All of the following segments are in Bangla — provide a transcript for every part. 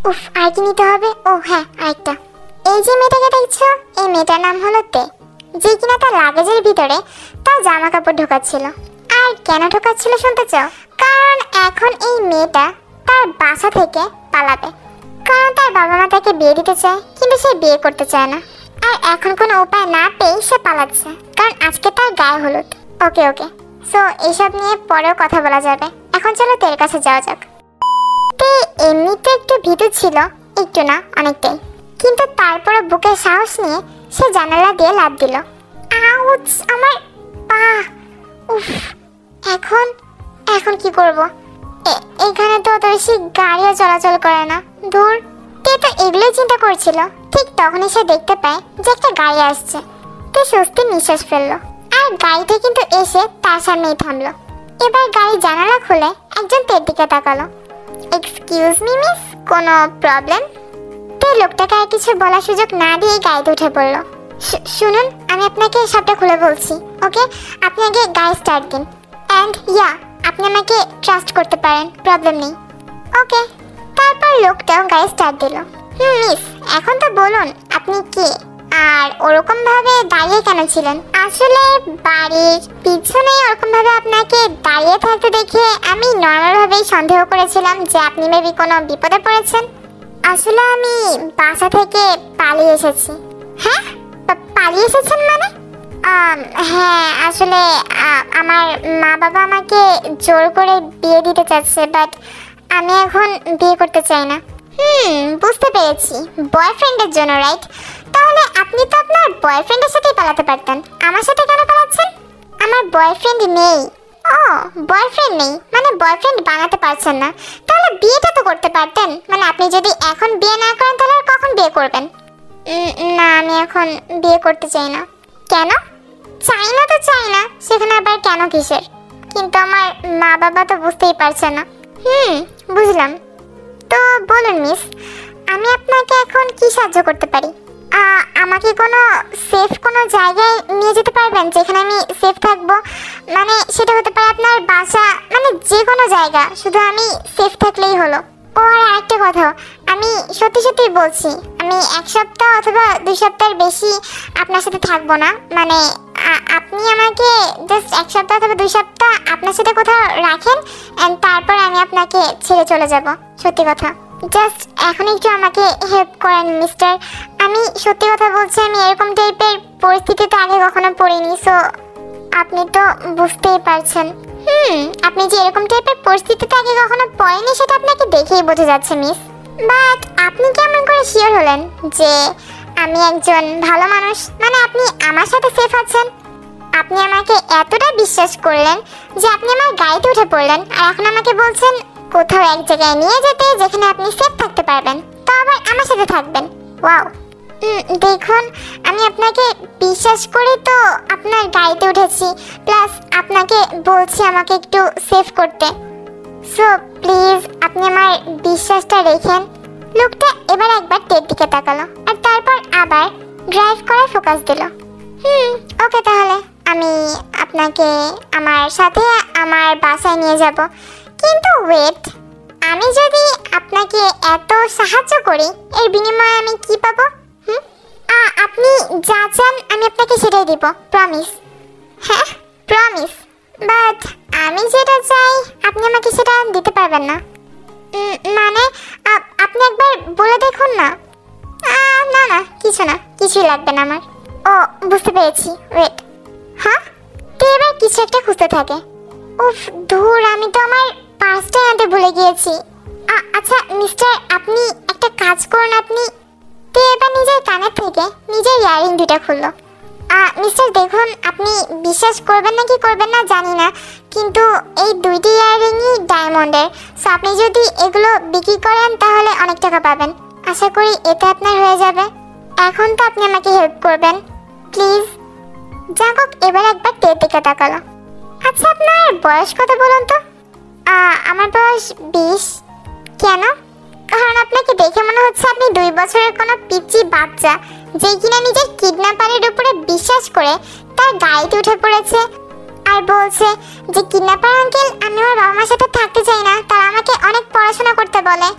উফ, আর কি নিতে হবে? ও হ্যাঁ, আরেকটা। এই যে মেয়েটাকে দেখছো, এই মেয়েটার নাম হলো তে, যে কিনা তার লাগেজের ভিতরে তার জামা কাপড় ঢোকাচ্ছিল। আর কেন ঢোকাচ্ছিল শুনতে চাও? কারণ এখন এই মেয়েটা তার বাসা থেকে পালাবে, কারণ তার বাবা মা তাকে বিয়ে দিতে চায়, কিন্তু সে বিয়ে করতে চায় না। আর এখন কোনো উপায় না পেয়ে সে পালাচ্ছে, কারণ আজকে তার গায়ে হলুদ। ওকে ওকে, সো এইসব নিয়ে পরেও কথা বলা যাবে। এখন চলো তের কাছে যাওয়া যাক। তে এমনিতে একটু ভীতু ছিল, একটু না অনেকটাই, কিন্তু তারপরে বুকের সাহস নিয়ে সে জানালা দিয়ে লাফ দিল। আউচ, আমার পা! উফ, এখন এখন কি করব? এখানে তো অত বেশি গাড়িও চলাচল করে না। দূর, তে তো এগুলোই চিন্তা করছিল, ঠিক তখনই সে দেখতে পায় যে একটা গাড়ি আসছে। তে স্বস্তির নিঃশ্বাস ফেললো, আর গাড়িটা কিন্তু এসে তার সামনেই থামলো। এবার গাড়ির জানালা খুলে একজন তের দিকে তাকালো। এক্সকিউজ মি মিস, কোনো প্রবলেম? তে লোকটাকে আর কিছু বলার সুযোগ না দিয়ে গাড়িতে উঠে পড়লো। শুনুন, আমি আপনাকে সবটা খুলে বলছি, ওকে? আপনি আগে গাড়ি স্টার্ট দিন, অ্যান্ড ইয়া, আপনি আমাকে ট্রাস্ট করতে পারেন, প্রবলেম নেই। ওকে। তারপর লোকটাও গাড়ি স্টার্ট দিল। মিস, এখন তো বলুন আপনি কে, আর ওরকম ভাবে দাঁড়িয়ে কেন ছিলেন? আসলে বাড়ির পিছনে ওরকম ভাবে আপনাকে দাঁড়িয়ে থাকতে দেখে আমি নর্মাল ভাবেই সন্দেহ করেছিলাম যে আপনি মেবি কোনো বিপদে পড়েছেন। আসলে আমি বাসা থেকে পালিয়ে এসেছি। হ্যাঁ, পালিয়ে এসেছেন মানে? হ্যাঁ, আসলে আমার মা বাবা আমাকে জোর করে বিয়ে দিতে চাচ্ছে, বাট আমি এখন বিয়ে করতে চাই না। বুঝতে পেরেছি, বয়ফ্রেন্ডের জন্য, রাইট? তাহলে আপনি তো আপনার বয়ফ্রেন্ডের সাথেই পালাতে পারতেন, আমার সাথে কেন পালাচ্ছেন? আমার বয়ফ্রেন্ড নেই। ও, বয়ফ্রেন্ড নেই মানে বয়ফ্রেন্ড বানাতে পারছেন না? তাহলে বিয়েটা তো করতে পারতেন। মানে আপনি যদি এখন বিয়ে না করেন তাহলে আর কখন বিয়ে করবেন? না, আমি এখন বিয়ে করতে চাই না। কেন? চাই না তো চাই না, সেখানে আবার কেন কিসের? কিন্তু আমার মা বাবা তো বুঝতেই পারছে না। বুঝলাম। তো বলুন মিস, আমি আপনাকে এখন কি সাহায্য করতে পারি? আমাকে কোনো সেফ কোনো জায়গায় নিয়ে যেতে পারবেন যেখানে আমি সেফ থাকবো? মানে সেটা হতে পারে আপনার বাসা, মানে যে কোনো জায়গা, শুধু আমি সেফ থাকলেই হলো। ও আর একটা কথা, আমি সত্যি সত্যিই বলছি, আমি 1 সপ্তাহ অথবা 2 সপ্তাহের বেশি আপনার সাথে থাকবো না। মানে আপনি আমাকে জাস্ট 1 সপ্তাহ অথবা 2 সপ্তাহ আপনার সাথে কোথাও রাখেন, অ্যান্ড তারপর আমি আপনাকে ছেড়ে চলে যাব। সত্যি কথা, জাস্ট এখন একটু আমাকে হেল্প করেন মিস্টার। আমি সত্যি কথা বলছি, আমি এরকম টাইপের পরিস্থিতিতে আগে কখনো পড়িনি, সো আপনি তো বুঝতেই পারছেন। আপনি যে এরকম টাইপের পরিস্থিতিতে আগে কখনো পড়েনি সেটা আপনাকে দেখেই বোঝা যাচ্ছে মিস। বাট আপনি কেমন করে শিওর হলেন যে আমি একজন ভালো মানুষ? মানে আপনি আমার সাথে সেফ আছেন? আপনি আমাকে এতটা বিশ্বাস করলেন যে আপনি আমার গাড়িতে উঠে পড়লেন, আর এখন আমাকে বলছেন কোথাও এক জায়গায় নিয়ে যেতে যেখানে আপনি সেফ থাকতে পারবেন, তো আবার আমার সাথে থাকবেন। ওয়াও! দেখুন, আমি আপনাকে বিশ্বাস করি তো আপনার গাড়িতে উঠেছি, প্লাস আপনাকে বলছি আমাকে একটু সেভ করতে। সো প্লিজ আপনি আমার বিশ্বাসটা রেখেন। লোকটা এবার একবার তের দিকে তাকালো, আর তারপর আবার ড্রাইভ করে ফোকাস দিল। ওকে, তাহলে আমি আপনাকে আমার সাথে আমার বাসায় নিয়ে যাব। কিন্তু ওয়েট, আমি যদি আপনাকে এত সাহায্য করি, এর বিনিময়ে আমি কি পাবো? আপনি যা চান আমি আপনাকে সেটাই দিব, প্রমিস। হ্যাঁ, প্রমিস। বাট আমি যেটা চাই আপনি আমাকে সেটা দিতে পারবেন না। মানে আপনি একবার বলে দেখুন না। না না, কিছু না, কিছুই লাগবে না আমার। ও, বুঝতে পেরেছি, ওয়েট। হ্যাঁ, তো এবার কিছু একটা খুঁজতে থাকে। উফ, ধুর, আমি তো আমার পার্সটা আনতে ভুলে গিয়েছি। আচ্ছা মিস্টার, আপনি একটা কাজ করুন, আপনি তো এবার নিজের কানের থেকে নিজের ইয়ারিং 2টা খুললো। মিস্টার দেখুন, আপনি বিশ্বাস করবেন না কি করবেন না জানি না, কিন্তু এই 2টি ইয়ারিংই ডায়মন্ডের। সো আপনি যদি এগুলো বিক্রি করেন তাহলে অনেক টাকা পাবেন। আশা করি এতে আপনার হয়ে যাবে। এখন তো আপনি আমাকে হেল্প করবেন প্লিজ। যাক, এবার একবার তের দিকে তাকালো। আচ্ছা, আপনার বয়স কত বলুন তো? আমার বয়স 20। কেন? কারণ আপনাকে দেখে মনে হচ্ছে আপনি 2 বছরের কোনো পিচ্চি বাচ্চা, যে কিনা নিজের কিডন্যাপারের উপরে বিশ্বাস করে তার গাড়িতে উঠে পড়েছে আর বলছে যে কিডন্যাপার আঙ্কেল, আমি আমার বাবা মার সাথে থাকতে চাই না, তারা আমাকে অনেক পড়াশোনা করতে বলে।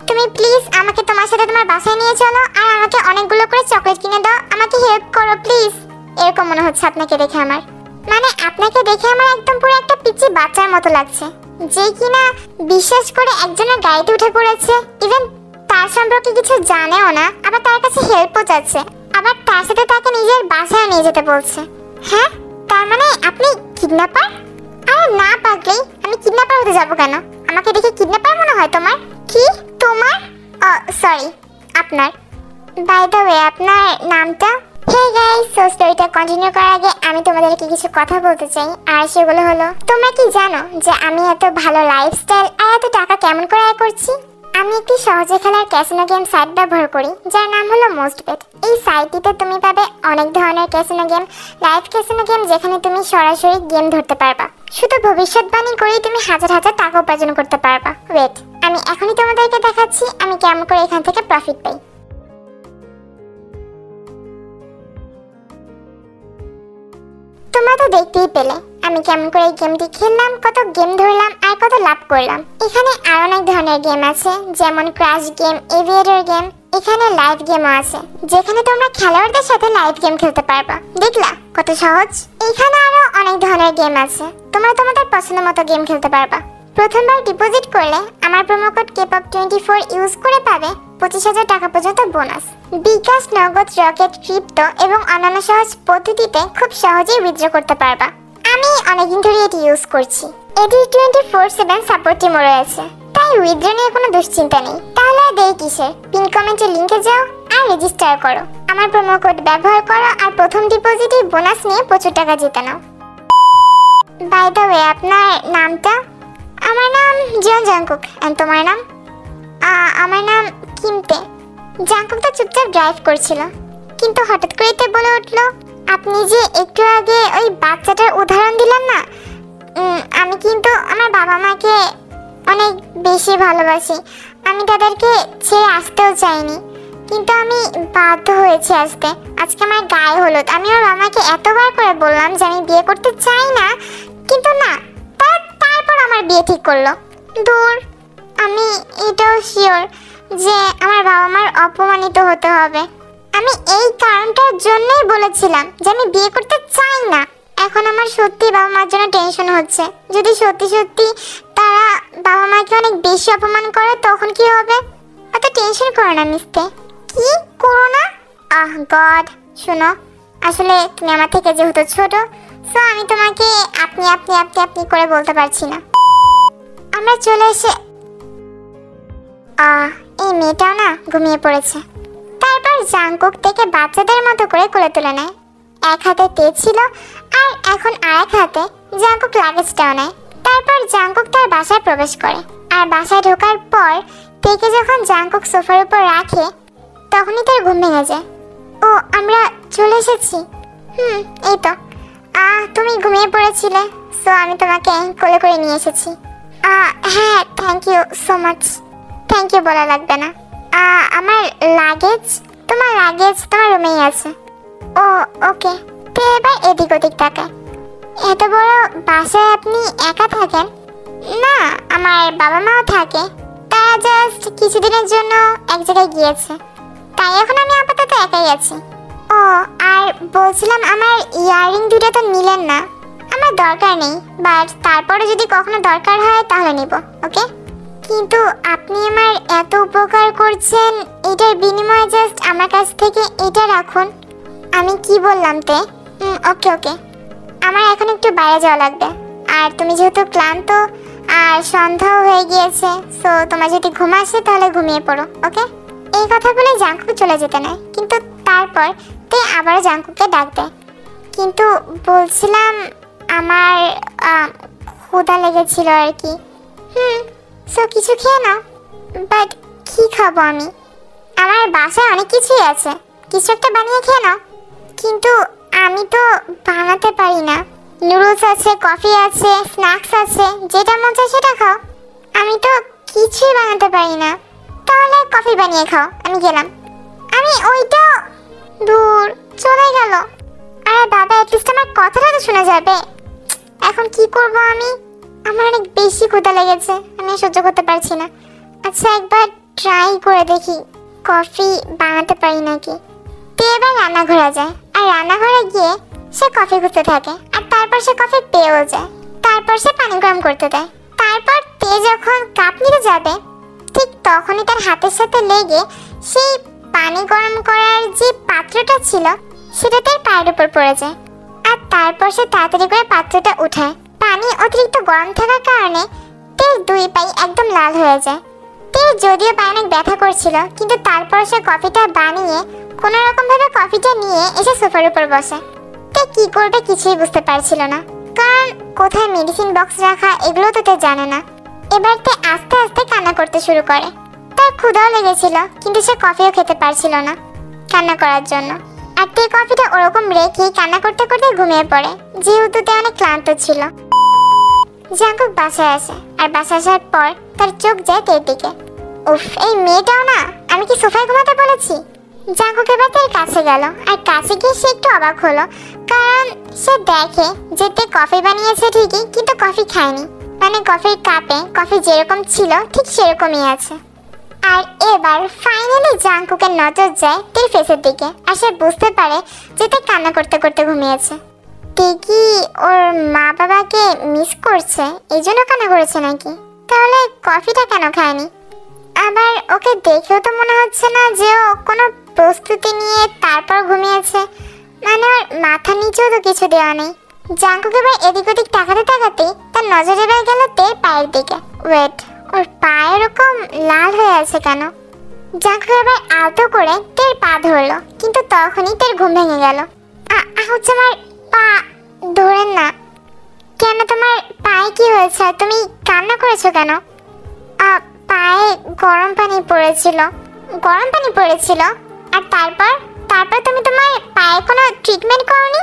তুমি প্লিজ আমাকে তোমার সাথে তোমার বাসায় নিয়ে চলো আর আমাকে অনেকগুলো করে চকলেট কিনে দাও, আমাকে হেল্প করো প্লিজ। এরকম মনে হচ্ছে আপনাকে দেখে আমার, মানে আপনাকে দেখে আমার একদম পুরো একটা পিচ্চি বাচ্চার মতো লাগছে, যে কিনা বিশ্বাস করে একজনের গাড়িতে উঠে পড়েছে, ইভেন তার সম্পর্কে কিছু জানেও না, আবার তার কাছে হেল্পও চাচ্ছে, আবার তার সাথে তাকে নিজের বাসায় নিয়ে যেতে বলছে। হ্যাঁ, তার মানে আপনি কিডন্যাপার? আরে না পাগলি, আমি কিডন্যাপার হতে যাবো কেন? আমাকে দেখে কিডন্যাপার মনে হয় তোমার? কি তোমার? সরি, আপনার। বাই দ্য ওয়ে, আপনার নামটা? হে গাইস, সো স্টোরিটা কন্টিনিউ করার আগে আমি তোমাদেরকে কিছু কথা বলতে চাই, আর সেগুলো হলো, তোমরা কি জানো যে আমি এত ভালো লাইফস্টাইল আর এত টাকা কেমন করে আয় করছি? আমি একটি সহজে খেলার ক্যাসিনো গেম সাইট ব্যবহার করি, যার নাম হলো মোস্টবেট। এই সাইটটিতে তুমি পাবে অনেক ধরনের casino game, live casino game, যেখানে তুমি সরাসরি গেম ধরতে পারবা। শুধু ভবিষ্যৎবাণী করেই তুমি হাজার হাজার টাকা উপার্জন করতে পারবা। ওয়েট, আমি এখনই তোমাদেরকে দেখাচ্ছি আমি কেমন করে এখান থেকে প্রফিট পাই। তোমরা তো দেখতেই পেলে আমি কেমন করে এই গেমটি খেললাম, কত গেম ধরলাম আর কত লাভ করলাম। এখানে আর অনেক ধরনের গেম আছে, যেমন ক্রাশ গেম, এভিয়েটর গেম, এখানে লাইভ গেমও আছে, যেখানে তোমরা খেলোয়াড়দের সাথে লাইভ গেম খেলতে পারবা। দেখলা কত সহজ? এখানে আরো অনেক ধরনের গেম আছে, তোমরা তোমাদের পছন্দ মতো গেম খেলতে পারবা। প্রথমবার ডিপোজিট করলে আমার প্রোমো কোড KPOP24 ইউজ করে পাবে 25,000 টাকা পর্যন্ত বোনাস। বিকাশ, নগদ, রকেট, ক্রিপ্টো এবং অন্যান্য সহজ পদ্ধতিতে খুব সহজেই উইথড্র করতে পারবা। আমি অনেকদিন ধরে এটি ইউজ করছি। এটি 24/7 সাপোর্ট টিমও রয়েছে, তাই উইথড্র নিয়ে কোনো দুশ্চিন্তা নেই। তাহলে আর দেরি কিসের? পিন কমেন্টের লিংকে যাও আর রেজিস্টার করো, আমার প্রোমো কোড ব্যবহার করো আর প্রথম ডিপোজিটে বোনাস নিয়ে প্রচুর টাকা জিতে নাও। বাই দ্য ওয়ে, আপনার নামটা? আমার নাম জিয়ন জাংকুক। এন্ড তোমার নাম? আমার নাম কিমতে। জাংকুক তো চুপচাপ ড্রাইভ করছিল, কিন্তু হঠাৎ করেতে বলে উঠলো, আপনি যে একটু আগে ওই বাচ্চাটার উদাহরণ দিলেন না, আমি কিন্তু আমার বাবা মাকে অনেক বেশি ভালোবাসি, আমি তাদেরকে ছেড়ে আসতেও চাইনি, কিন্তু আমি বাধ্য হয়েছি আসতে। আজকে আমার গায়ে হলুদ, আমি আমার বাবাকে এতবার করে বললাম যে আমি বিয়ে করতে চাই না, কিন্তু না, তারপর আমার বিয়ে ঠিক করলো। দূর, আমি এটাও শিওর যে আমার বাবা মার অপমানিত হতে হবে। আমি এই কারণটার জন্যই বলেছিলাম যে আমি বিয়ে করতে চাই না। এখন আমার সত্যি বাবা মার জন্য টেনশন হচ্ছে, যদি সত্যি সত্যি তারা বাবা মাকে অনেক বেশি অপমান করে তখন কি হবে? অত টেনশন করো না মিস্তে। কি করো না? গড, শোনো, আসলে তুমি আমার থেকে যেহেতু ছোট, সো আমি তোমাকে আপনি আপনি আপনি আপনি করে বলতে পারছি না। আমরা চলে এসে এই মেয়েটাও না ঘুমিয়ে পড়েছে। তারপর জাংকুক থেকে বাচ্চাদের মতো করে কোলে তুলে নেয়। এক হাতে তে ছিল আর এখন আরেক হাতে জাংকুক লাগেজটাও নেয়। তারপর জাংকুক তার বাসায় প্রবেশ করে, আর বাসায় ঢোকার পর তেকে যখন জাংকুক সোফার উপর রাখে তখনই তার ঘুম ভেঙে যায়। ও, আমরা চলে এসেছি। এই তো। তুমি ঘুমিয়ে পড়েছিলে, সো আমি তোমাকে কোলে করে নিয়ে এসেছি। হ্যাঁ, thank you so much. Thank you বলা লাগবে না। আমার লাগেজ? তোমার লাগেজ তোমার রুমেই আছে। ও ওকে, তো এবার এদিক ওদিক তাকায়। এত বড় বাসায় আপনি একা থাকেন? না, আমার বাবা মাও থাকে, তারা জাস্ট কিছুদিনের জন্য এক জায়গায় গিয়েছে, তাই এখন আমি আপাতত একাই আছি। ও, আর বলছিলাম আমার ইয়াররিং দুটো তো নিলেন না। আমার দরকার নেই, বাট তারপরে যদি কখনো দরকার হয় তাহলে নিব, ওকে? কিন্তু আপনি আমার এত উপকার করছেন, এটার বিনিময়ে জাস্ট আমার কাছ থেকে এটা রাখুন। আমি কি বললাম তে? ওকে ওকে, আমার এখন একটু বাইরে যাওয়া লাগবে, আর তুমি যেহেতু ক্লান্ত আর সন্ধ্যাও হয়ে গিয়েছে, সো তোমার যদি ঘুম আসে তাহলে ঘুমিয়ে পড়ো, ওকে? এই কথা বলে জাংকুক চলে যেতে নেয়, কিন্তু তারপর তে আবার জাংকুককে ডাক দেয়। কিন্তু বলছিলাম আমার ক্ষুধা লেগেছিল আর কি। সো কিছু খেয়ে নাও। বাট কি খাবো আমি? আমার বাসায় অনেক কিছুই আছে, কিছু একটা বানিয়ে খেয়ে নাও। কিন্তু আমি তো বানাতে পারি না। নুডলস আছে, কফি আছে, স্ন্যাক্স আছে, যেটা মন চায় সেটা খাও। আমি তো কিছুই বানাতে পারি না। তাহলে কফি বানিয়ে খাও, আমি গেলাম। আমি ওইটা দূর চলে গেল। আরে বাবা, অ্যাটলিস্ট আমার কথাটা তো শোনা যাবে। এখন কি করব আমি? আমার অনেক বেশি ক্ষুধা লেগেছে, আমি সহ্য করতে পারছি না। আচ্ছা, একবার ট্রাই করে দেখি কফি বানাতে পারি নাকি। তে এবার রান্নাঘরে যায় আর রান্নাঘরে গিয়ে সে কফি খুঁজতে থাকে আর তারপর সে কফি পেয়েও যায়। তারপর সে পানি গরম করতে দেয়। তারপর তে যখন কাপ নিতে যাবে ঠিক তখনই তার হাতের সাথে লেগে সেই পানি গরম করার যে পাত্রটা ছিল সেটা তার পায়ের উপর পড়ে যায়। আর তারপর সে তাড়াতাড়ি করে পাত্রটা উঠায়। পানি অতিরিক্ত গরম থাকার কারণে তের দুই পাই একদম লাল হয়ে যায়। তের যদিও পায়ে অনেক ব্যথা করছিল কিন্তু তারপর সে কফিটা বানিয়ে কোনো রকম ভাবে কফিটা নিয়ে এসে সোফার উপর বসে। তে কি করবে কিছুই বুঝতে পারছিল না, কারণ কোথায় মেডিসিন বক্স রাখা এগুলো তো তে জানে না। এবার তে আস্তে আস্তে কান্না করতে শুরু করে। তার ক্ষুধাও লেগেছিল কিন্তু সে কফিও খেতে পারছিল না কান্না করার জন্য। আর তে কফিটা ওরকম রেখেই কান্না করতে করতে ঘুমিয়ে পড়ে, যেহেতু তে অনেক ক্লান্ত ছিল। জাঙ্কুক বাসায় আসে আর বাসায় আসার পর তার চোখ যায় তের দিকে। উফ, এই মেয়েটাও না, আমি কি সোফায় ঘুমাতে বলেছি? জাঙ্কুক এবার তার কাছে গেল আর কাছে গিয়ে সে একটু অবাক হলো, কারণ সে দেখে যে তে কফি বানিয়েছে ঠিকই কিন্তু কফি খায়নি। মানে কফির কাপে কফি যেরকম ছিল ঠিক সেরকমই আছে। আর এবার ফাইনালি জাঙ্কুকের নজর যায় তের ফেসের দিকে আর সে বুঝতে পারে যে তে কান্না করতে করতে ঘুমিয়েছে। তে কি ওর মা বাবাকে মিস করছে এই জন্য কান্না করেছে নাকি? তাহলে কফিটা কেন খায়নি? আবার ওকে দেখেও তো মনে হচ্ছে না যে ও কোনো প্রস্তুতি নিয়ে তারপর ঘুমিয়েছে। মানে ওর মাথার নিচেও তো কিছু দেওয়া নেই। জাঙ্কুক এবার এদিক ওদিক তাকাতে তাকাতেই তার নজর এবার গেল তের পায়ের দিকে। ওয়েট, ওর পা এরকম লাল হয়ে আছে কেন? জাঙ্কুক এবার আলতো করে তের পা ধরলো কিন্তু তখনই তের ঘুম ভেঙে গেল। হচ্ছে আমার পা, ধরেন না। কেন, তোমার পায়ে কি হয়েছে? তুমি কান্না করেছো কেন? পায়ে গরম পানি পড়েছিল। গরম পানি পড়েছিল? আর তারপর তারপর তুমি তোমার পায়ে কোনো ট্রিটমেন্ট করোনি?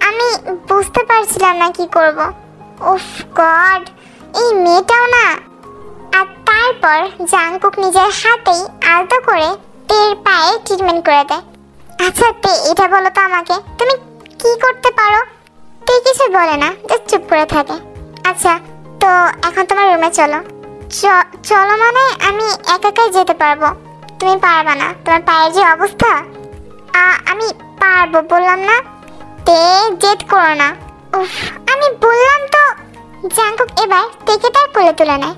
আমি বুঝতে পারছিলাম না কি করব। উফ গড, এই মেয়েটাও না। আর তারপর জাঙ্কুক নিজের হাতেই আলতো করে তের পায়ে ট্রিটমেন্ট করে দেয়। আচ্ছা তে, এটা বলো তো আমাকে, তুমি কি করতে পারো? তে কিছু বলে না, জাস্ট চুপ করে থাকে। আচ্ছা, তো এখন তোমার রুমে চলো। চলো মানে আমি একাই যেতে পারবো। তুমি পারবা না, তোমার পায়ের যে অবস্থা। আমি পারবো বললাম না। তে জেদ করো না। উফ, আমি বললাম তো। জাঙ্কুক এবার তেকে তার কোলে তুলে নেয়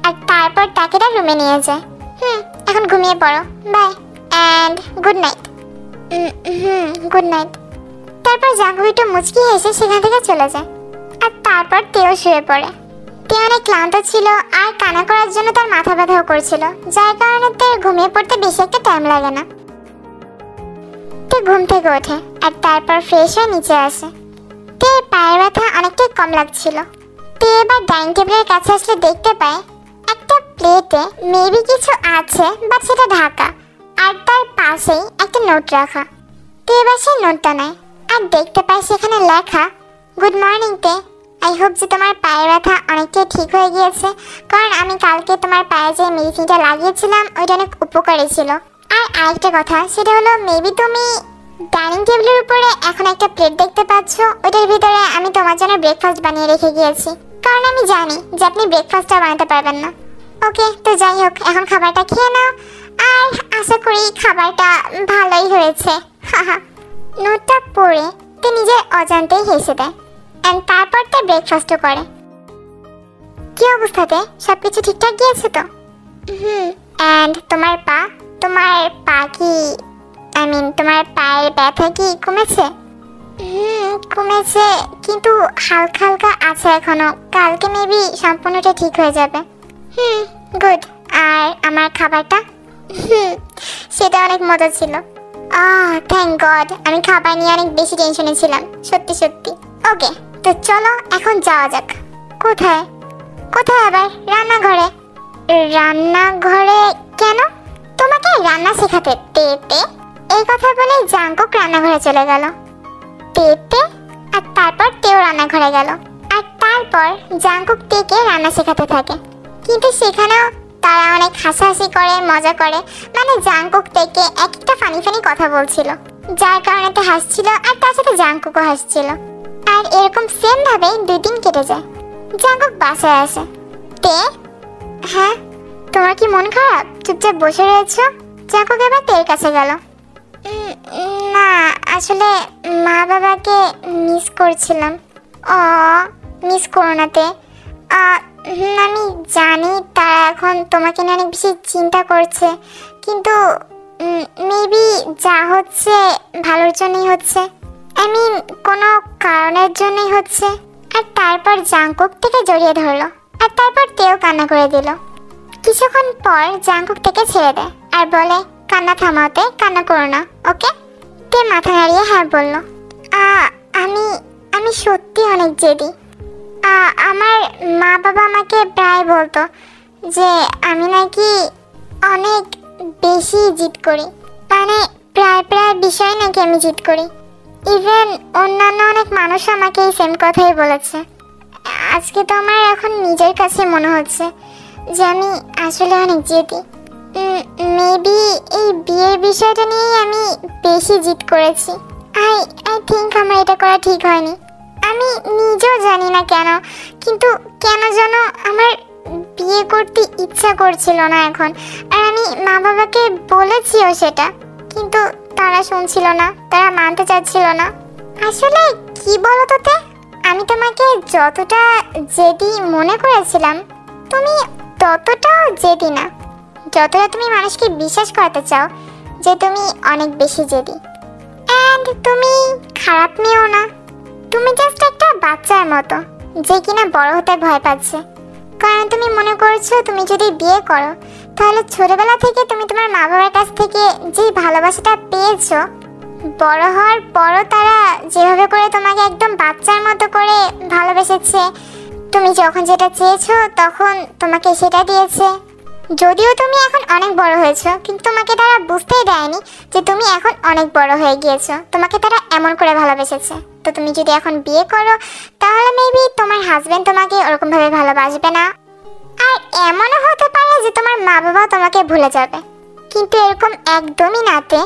আর তারপর তাকে তার রুমে নিয়ে যায়। এখন ঘুমিয়ে পড়ো, bye and good night. Good night. তারপর জাঙ্কুক একটু মুচকি হেসে সেখান থেকে চলে যায় আর তারপর তেও শুয়ে পড়ে। তে অনেক ক্লান্ত ছিল আর কান্না করার জন্য তার মাথা ব্যথাও করছিল, যার কারণে তে ঘুমিয়ে পড়তে বেশি একটা টাইম লাগে না। তে ঘুম থেকে ওঠে আর তারপর ফ্রেশ হয়ে নিচে আসে। তে পায়ের ব্যথা অনেকটাই কম লাগছিল। তে এবার ডাইনিং টেবিলের কাছে আসলে দেখতে পায় একটা প্লেটে মেবি কিছু আছে বাট সেটা ঢাকা আর তার পাশেই একটা নোট রাখা। তে এবার সেই নোটটা নেয় আর দেখতে পায় সেখানে লেখা, গুড মর্নিং তে, আই হোপ যে তোমার পায়ের ব্যথা অনেকটাই ঠিক হয়ে গিয়েছে, কারণ আমি কালকে তোমার পায়ে যে মেডিসিনটা লাগিয়েছিলাম ওইটা অনেক উপকারী ছিল। আর আরেকটা কথা, সেটা হলো মেবি তুমি ডাইনিং টেবিলের উপরে এখন একটা প্লেট দেখতে পাচ্ছ, ওইটার ভিতরে আমি তোমার জন্য ব্রেকফাস্ট বানিয়ে রেখে গিয়েছি, কারণ আমি জানি যে আপনি ব্রেকফাস্টটা বানাতে পারবেন না। ওকে, তো যাই হোক, এখন খাবারটা খেয়ে নাও আর আশা করি খাবারটা ভালোই হয়েছে। নোটটা পড়ে তে নিজের অজান্তেই হেসে দেয় এন্ড তারপর তে ব্রেকফাস্টও করে। কি অবস্থাতে? সবকিছু ঠিকঠাক গিয়েছে তো? এন্ড তোমার পা কি, আই মিন তোমার পায়ের ব্যথা কি কমেছে? কমেছে, কিন্তু হালকা হালকা আছে এখনো। কালকে মেবি সম্পূর্ণটা ঠিক হয়ে যাবে। গুড। আর আমার খাবারটা? সেটা অনেক মজা ছিল। থ্যাংক গড, আমি খাবার নিয়ে অনেক বেশি টেনশনে ছিলাম, সত্যি সত্যি। ওকে, তো চলো এখন যাওয়া যাক। কোথায়? কোথায় আবার? রান্নাঘরে। রান্নাঘরে কেন? তোমাকে রান্না শেখাতে তেতে? এই কথা বলে জাঙ্কুক রান্নাঘরে চলে গেল। তেতে আর তারপর তেও রান্নাঘরে গেল আর তারপর জাঙ্কুক তেকে রান্না শেখাতে থাকে। কিন্তু সেখানেও তারা অনেক হাসাহাসি করে, মজা করে। মানে জাঙ্কুক তেকে একটা ফানি ফানি কথা বলছিল, যার কারণে তে হাসছিল আর তার সাথে জাঙ্কুকও হাসছিল। আর এরকম সেম ভাবে 2 দিন কেটে যায়। জাঙ্কুক বাসায় আসে। তে, হ্যাঁ তোমার কি মন খারাপ? চুপচাপ বসে রয়েছো? জাঙ্কুক এবার তের কাছে গেল। না, আসলে মা বাবাকে মিস করছিলাম। ও, মিস করো না তে। আমি জানি তারা এখন তোমাকে নিয়ে অনেক বেশি চিন্তা করছে, কিন্তু মেবি যা হচ্ছে ভালোর জন্যই হচ্ছে। কোনো কারণের জন্যই হচ্ছে। আর তারপর জাঙ্কুক থেকে জড়িয়ে ধরলো, আর তারপর তেও কান্না করে দিল। কিছুক্ষণ পর জাঙ্কুক থেকে ছেড়ে দেয় আর বলে, কান্না থামাতে, কান্না করো না, ওকে? তে মাথা নাড়িয়ে হ্যাঁ বলল। আমি সত্যি অনেক জেদি। আমার মা বাবা আমাকে প্রায় বলতো যে আমি নাকি অনেক বেশি জিদ করি, মানে প্রায় প্রায় বিষয় নাকি আমি জিদ করি। ইভেন অন্যান্য অনেক মানুষ আমাকে এই সেম কথাই বলেছে। আজকে তো আমার এখন নিজের কাছে মনে হচ্ছে যে আমি আসলে অনেক জেদি। মেবি এই বিয়ের বিষয়টা নিয়েই আমি বেশি জিদ করেছি। আই থিঙ্ক আমার এটা করা ঠিক হয়নি। আমি নিজেও জানি না কেন, কিন্তু কেন যেন আমার বিয়ে করতে ইচ্ছা করছিল না এখন। আর আমি মা বাবাকে বলেছিও সেটা, কিন্তু তারা শুনছিল না, তারা মানতে চাচ্ছিল না। আসলে কি বলতো তে, আমি তোমাকে যতটা জেদি মনে করেছিলাম, তুমি ততটাও জেদি না। যতটা তুমি মানুষকে বিশ্বাস করতে চাও যে তুমি অনেক বেশি জেদি। অ্যান্ড তুমি খারাপ মেয়েও না, তুমি জাস্ট একটা বাচ্চার মতো যে কিনা বড় হতে ভয় পাচ্ছে। কারণ তুমি মনে করছো তুমি যদি বিয়ে করো তাহলে ছোটবেলা থেকে তুমি তোমার মা বাবার কাছ থেকে যে ভালোবাসাটা পেয়েছো, বড় হওয়ার পরও তারা যেভাবে করে তোমাকে একদম বাচ্চার মতো করে ভালোবেসেছে, তুমি যখন যেটা চেয়েছো তখন তোমাকে সেটা দিয়েছে। যদিও তুমি এখন অনেক বড় হয়েছো, কিন্তু তোমাকে তারা বুঝতেই দেয়নি যে তুমি এখন অনেক বড় হয়ে গিয়েছো। তোমাকে তারা এমন করে ভালোবেসেছে। তো তুমি যদি এখন বিয়ে করো তাহলে মেবি তোমার হাজবেন্ড তোমাকে ওরকমভাবে ভালোবাসবে না, আর এমনও হতে পারে যে তোমার মা বাবা তোমাকে ভুলে যাবে। কিন্তু এরকম একদমই নাতে,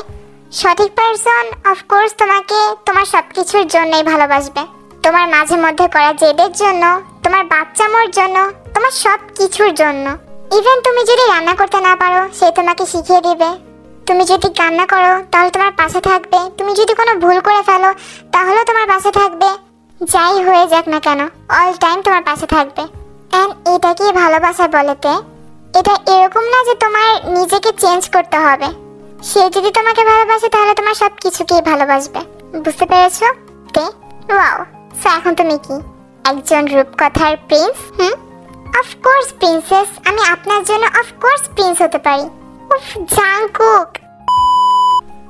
সঠিক পারসন অফকোর্স তোমাকে তোমার সব কিছুর জন্যই ভালোবাসবে। তোমার মাঝে মধ্যে করা জেদের জন্য, তোমার বাচ্চামোর জন্য, তোমার সব কিছুর জন্য। ইভেন তুমি যদি রান্না করতে না পারো সে তোমাকে শিখিয়ে দিবে। তুমি যদি কান্না করো তাহলে তোমার পাশে থাকবে। তুমি যদি কোনো ভুল করে ফেলো তাহলেও তোমার পাশে থাকবে। যাই হয়ে যাক না কেন, অল টাইম তোমার পাশে থাকবে। অ্যান্ড এটাকে ভালোবাসা বলেতে, এটা এরকম না যে তোমার নিজেকে চেঞ্জ করতে হবে। সে যদি তোমাকে ভালোবাসে তাহলে তোমার সব কিছুকেই ভালোবাসবে। বুঝতে পেরেছো তে? ওয়াও, সো এখন তুমি কি একজন রূপকথার প্রিন্স? অফকোর্স প্রিন্সেস, আমি আপনার জন্য অফকোর্স প্রিন্স হতে পারি। উফ, জাঙ্কুক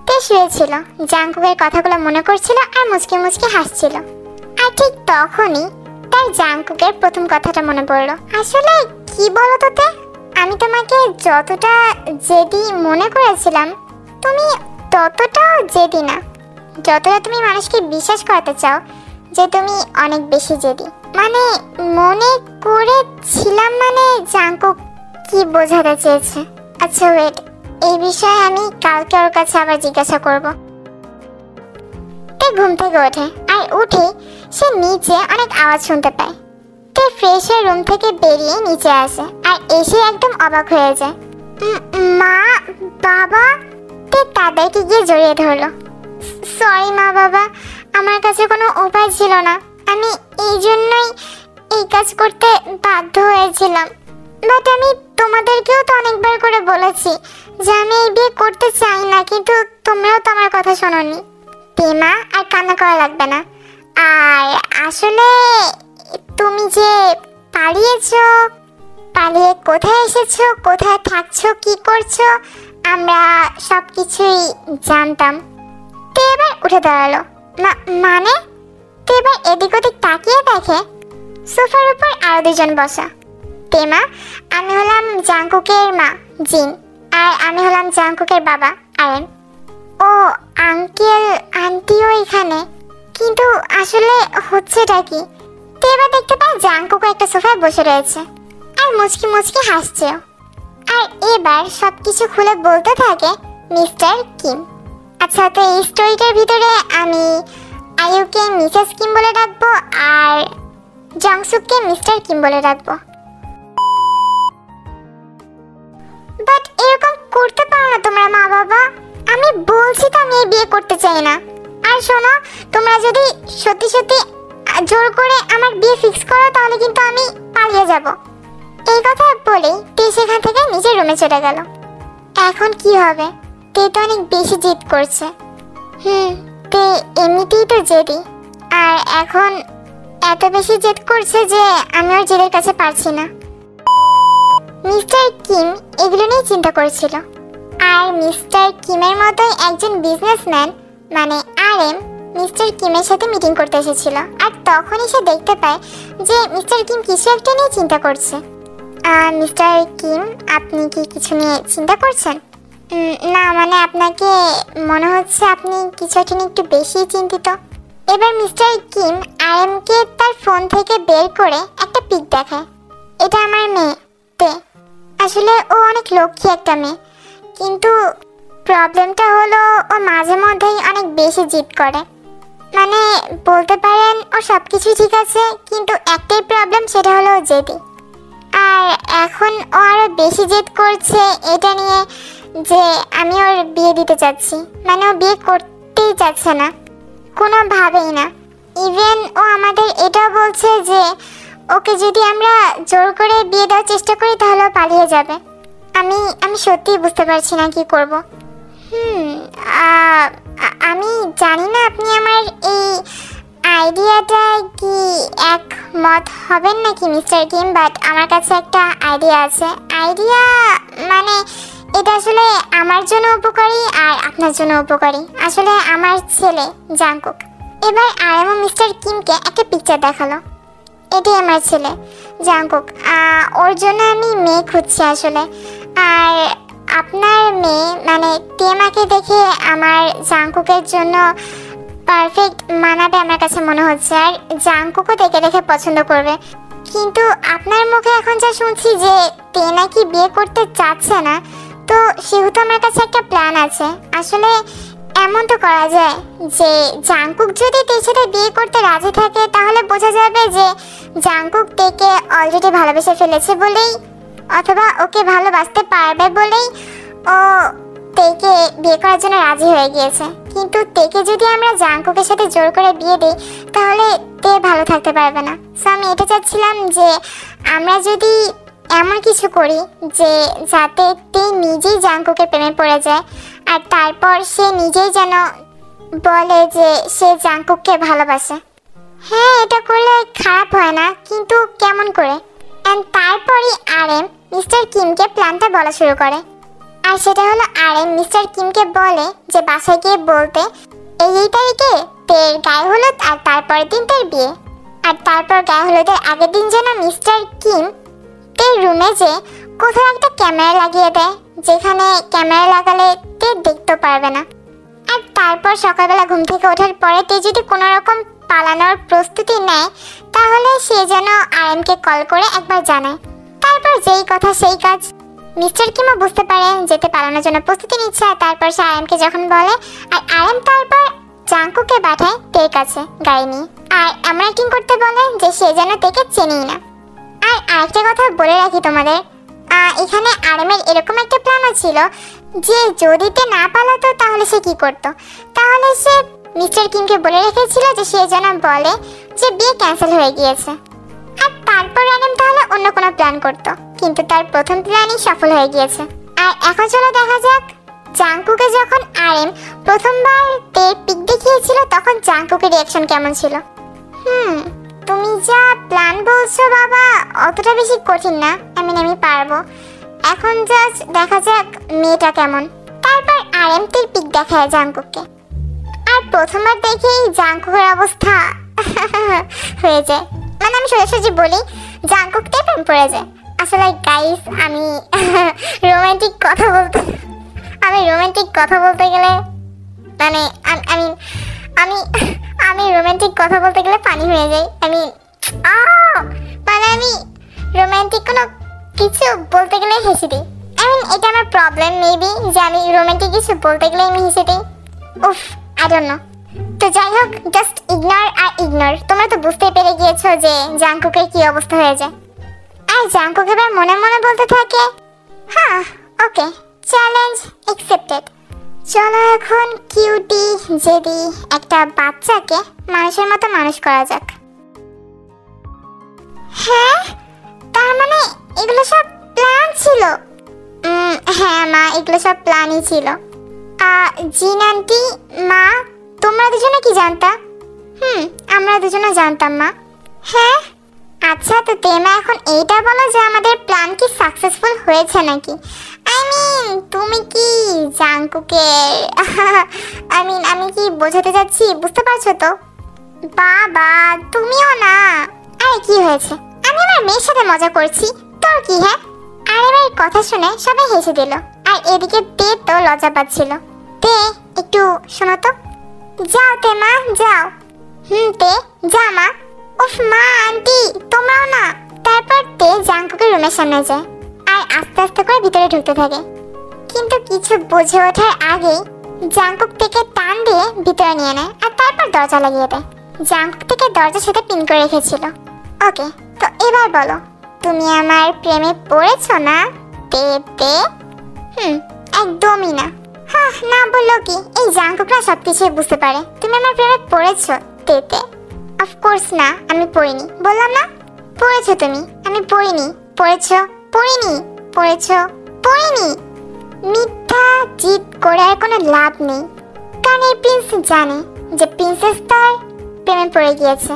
তে শুয়েছিল, জাঙ্কুকের কথাগুলো মনে করছিল আর মুচকি মুচকি হাসছিল। আর ঠিক তখনই তার জাঙ্কুকের প্রথম কথাটা মনে পড়লো। আসলে কি বলতো তে, আমি তোমাকে যতটা জেদি মনে করেছিলাম তুমি ততটাও জেদি না। যতটা তুমি মানুষকে বিশ্বাস করতে চাও যে তুমি অনেক বেশি জেদি। মানে মনে করেছিলাম, মানে জাঙ্কুক কি বোঝাতে চেয়েছে? আচ্ছা ওয়েট, এই বিষয়ে আমি কালকে ওর কাছে আবার জিজ্ঞাসা করব। তে ঘুম থেকে ওঠে, আর উঠে সে নিচে অনেক আওয়াজ শুনতে পায়। তে ফ্রেশ হয়ে রুম থেকে বেরিয়ে নিচে আসে, আর এসে একদম অবাক হয়ে যায়। মা বাবা! তে তাদেরকে গিয়ে জড়িয়ে ধরলো। সরি মা বাবা, আমার কাছে কোনো উপায় ছিল না, আমি এই জন্যই এই কাজ করতে বাধ্য হয়েছিলাম। বাট আমি তোমাদেরকেও তো অনেকবার করে বলেছি যে আমি এই বিয়ে করতে চাই না, কিন্তু তোমরাও তো আমার কথা শোনোনি। তেমা, আর কান্না করা লাগবে না। আর আসলে তুমি যে পালিয়েছো, পালিয়ে কোথায় এসেছো, কোথায় থাকছো, কি করছো, আমরা সব কিছুই জানতাম। তো এবার উঠে দাঁড়ালো। মানে? তো এবার এদিক ওদিক তাকিয়ে দেখে সোফার উপর আরো দুজন বসা। তেমা, আমি হলাম জাঙ্কুকের মা জিন, আর আমি হলাম জাঙ্কুকের বাবা আয়ন। ও আঙ্কেল আন্টিও এখানে, কিন্তু আসলে হচ্ছেটা কি? তো এবার দেখতে পাই জাঙ্কুক একটা সোফায় বসে রয়েছে আর মুচকি মুচকি হাসছেও। আর এবার সবকিছু খুলে বলতে থাকে মিস্টার কিম। আচ্ছা, তো এই স্টোরিটার ভিতরে আমি আয়ুকে মিসেস কিম বলে ডাকবো আর জংসুককে মিস্টার কিম বলে ডাকবো। বাট এরকম করতে পারো না তোমরা মা বাবা। আমি বলছি তো আমি এই বিয়ে করতে চাই না। আর শোনো, তোমরা যদি সত্যি সত্যি জোর করে আমার বিয়ে ফিক্স করো তাহলে কিন্তু আমি পালিয়ে যাব। এই কথা বলেই তে সেখান থেকে নিজের রুমে চলে গেল। এখন কি হবে? তে তো অনেক বেশি জিদ করছে। তে এমনিতেই তো জেদি, আর এখন এত বেশি জেদ করছে যে আমি ওর জেদের কাছে পারছি না। মিস্টার কিম এগুলো নিয়ে চিন্তা করছিল। আর মিস্টার কিমের মতোই একজন বিজনেসম্যান মানে RM মিস্টার কিমের সাথে মিটিং করতে এসেছিল। আর তখনই সে দেখতে পায় যে মিস্টার কিম কিছু একটা নিয়ে চিন্তা করছে। মিস্টার কিম, আপনি কি কিছু নিয়ে চিন্তা করছেন? না, মানে আপনাকে মনে হচ্ছে আপনি কিছু একটা নিয়ে একটু বেশি চিন্তিত। এবার মিস্টার কিম RMকে তার ফোন থেকে বের করে একটা পিক দেখায়। এটা আমার মেয়ে তে। আসলে ও অনেক লক্ষ্মী একটা মেয়ে, কিন্তু প্রবলেমটা হলো ও মাঝে মধ্যেই অনেক বেশি জিদ করে। মানে বলতে পারেন ও সব কিছুই ঠিক আছে, কিন্তু একটাই প্রবলেম, সেটা হলো জেদি। আর এখন ও আরও বেশি জেদ করছে এটা নিয়ে যে আমি ওর বিয়ে দিতে চাচ্ছি। মানে ও বিয়ে করতেই চাচ্ছে না, কোনোভাবেই না। ইভেন ও আমাদের এটাও বলছে যে ওকে যদি আমরা জোর করে বিয়ে দেওয়ার চেষ্টা করি তাহলে পালিয়ে যাবে। আমি সত্যিই বুঝতে পারছি না কি করব। আমি জানি না আপনি আমার এই আইডিয়াটা কি একমত হবেন নাকি মিস্টার কিম, বাট আমার কাছে একটা আইডিয়া আছে। আইডিয়া মানে এটা আসলে আমার জন্য উপকারী আর আপনার জন্য উপকারী। আসলে আমার ছেলে জাংকুক। এবার RM মিস্টার কিমকে একটা পিকচার দেখালো। এটাই আমার ছেলে জাংকুক। ওর জন্য আমি মেয়ে খুঁজছি আসলে। আর আপনার মেয়ে মানে তেমাকে দেখে আমার জাংকুকের জন্য পারফেক্ট মানাবে আমার কাছে মনে হচ্ছে। আর জাংকুকও দেখে দেখে পছন্দ করবে। কিন্তু আপনার মুখে এখন যা শুনছি যে তে নাকি বিয়ে করতে চাচ্ছে না, তো সেহেতু আমার কাছে একটা প্ল্যান আছে। আসলে এমন তো করা যায় যে জাংকুক যদি তের সাথে বিয়ে করতে রাজি থাকে তাহলে বোঝা যাবে যে জাংকুক তেকে অলরেডি ভালোবেসে ফেলেছে বলেই, অথবা ওকে ভালোবাসতে পারবে বলেই ও তেকে বিয়ে করার জন্য রাজি হয়ে গিয়েছে। কিন্তু তেকে যদি আমরা জাংকুকের সাথে জোর করে বিয়ে দিই তাহলে তে ভালো থাকতে পারবে না। সো আমি এটা চাচ্ছিলাম যে আমরা যদি এমন কিছু করি যে যাতে তে নিজেই জাংকুকের প্রেমে পড়ে যায়, আর তারপর সে নিজেই যেন বলে যে সে জাংকুককে ভালোবাসে। হ্যাঁ, এটা করলে খারাপ হয় না, কিন্তু কেমন করে? অ্যান্ড তারপরই RM মিস্টার কিমকে প্ল্যানটা বলা শুরু করে। আর সেটা হলো RM মিস্টার কিমকে বলে যে বাসায় গিয়ে বলতে এই তারিখে তের গায়ে হলুদ আর তারপরের দিন তের বিয়ে। আর তারপর গায়ে হলুদের আগের দিন যেন মিস্টার কিম তের রুমে যে কোথাও একটা ক্যামেরা লাগিয়ে দেয়, যেখানে ক্যামেরা লাগালে তে দেখতে পারবে না। আর তারপর সকালবেলা ঘুম থেকে ওঠার পরে তে যদি কোনো রকম পালানোর প্রস্তুতি নেয় তাহলে সে যেন RMকে কল করে একবার জানায়। তারপর যেই কথা সেই কাজ। মিস্টার কিমও বুঝতে পারে যেতে পালানোর জন্য প্রস্তুতি নিচ্ছে। আর তারপর সে RMকে যখন বলে, আর RM তারপর জাংকুককে পাঠায় তের কাছে গাড়ি নিয়ে। আর এমন অ্যাক্টিং করতে বলে যে সে যেন তেকে চেনেই না। আর আরেকটা কথা বলে রাখি তোমাদের, এখানে RMের এরকম একটা প্ল্যানও ছিল যে যদি তে না পালাতো তাহলে সে কি করতো। তাহলে সে মিস্টার কিমকে বলে রেখেছিল যে সে যেন বলে যে বিয়ে ক্যান্সেল হয়ে গিয়েছে। আর তারপর RM তাহলে অন্য কোনো প্ল্যান করতো, কিন্তু তার প্রথম প্ল্যানই সফল হয়ে গিয়েছে। আর এখন চলো দেখা যাক জাংকুকে যখন RM প্রথমবার তের পিক দেখিয়েছিল তখন জাংকুকের রিঅ্যাকশন কেমন ছিল। তুমি যা প্ল্যান বলছো বাবা অতটা বেশি কঠিন না, আমি পারবো। এখন জাস্ট দেখা যাক মেয়েটা কেমন। তারপর RM তের পিক দেখায় জাংকুককে। আর প্রথমবার দেখেই জাংকুকের অবস্থা হয়ে যায়। মানে আমি সোজাসুজি বলি, জাংকুক তে প্রেম পড়ে যায়। আসলে গাইস আমি রোমান্টিক কথা বলতে গেলে মানে আমি রোমান্টিক কথা বলতে গেলে পানি হয়ে যাই। আমি রোমান্টিক কোনো কিছু বলতে গেলে হেসে দিই। এটা আমার প্রবলেম মেবি যে আমি রোমান্টিক কিছু বলতে গেলে আমি হেসে দিই। উফ, আই ডোন্ট নো। তো যাই হোক, জাস্ট ইগনোর। তোমরা তো বুঝতে পেরে গিয়েছো যে জাংকুকের কি অবস্থা হয়ে যায়। আর জাংকুক এবার মনে মনে বলতে থাকে, হ্যাঁ ও ওকে, চ্যালেঞ্জ অ্যাকসেপ্টেড। চলো এখন কিউটি জেদি একটা বাচ্চাকে মানুষের মতো মানুষ করা যাক। হ্যাঁ, তার মানে এগুলো সব প্ল্যান ছিল? হ্যাঁ মা, এগুলো সব প্ল্যানই ছিল। জিন আন্টি, মা, তোমরা দুজনে কি জানতা? আমরা দুজনে জানতাম মা। হ্যাঁ, আচ্ছা তো তেমা এখন এইটা বলো যে আমাদের প্ল্যান কি সাকসেসফুল হয়েছে নাকি? তুমি কি জাংকুকের আমি কি বোঝাতে যাচ্ছি, বুঝতে পারছো তো? বাবা তুমিও না। আরে কি হয়েছে, আমি আমার মেয়ের সাথে মজা করছি, তোর কি? হ্যাঁ, আরে ভাই কথা শুনে সবাই হেসে দিল, আর এদিকে তে তো লজ্জা পাচ্ছিল। তে একটু শোনো তো। যাও তে মা, যাও। তে যা মা। উফ মা, আন্টি তোমরাও না। তারপর তে জাংকুকের রুমের সামনে যায় আর আস্তে আস্তে করে ভিতরে ঢুকতে থাকে। কিন্তু কিছু বুঝে ওঠার আগেই জাংকুক থেকে টান দিয়ে ভিতরে নিয়ে নেয় আর তারপর দরজা লাগিয়ে দেয়। জাংকুক থেকে দরজার সাথে পিন করে রেখেছিল। ওকে, তো এবার বলো, তুমি আমার প্রেমে পড়েছো না তে তে? একদমই না। হ্যাঁ, না বললো কি, এই জাংকুকরা সবকিছু বুঝতে পারে। তুমি আমার প্রেমে পড়েছো তে তে? অফকোর্স না, আমি পড়িনি। বললাম না পড়েছো তুমি। আমি পড়িনি। পড়েছো? পড়িনি। পড়েছো? পড়িনি। মিথ্যা জিদ করে আর কোনো লাভ নেই, কারণ এই প্রিন্স জানে যে প্রিন্সেস তার প্রেমে পড়ে গিয়েছে।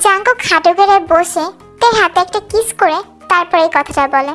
জাংকুক হাঁটু গেড়ে বসে তার হাতে একটা কিস করে তারপর এই কথাটা বলে।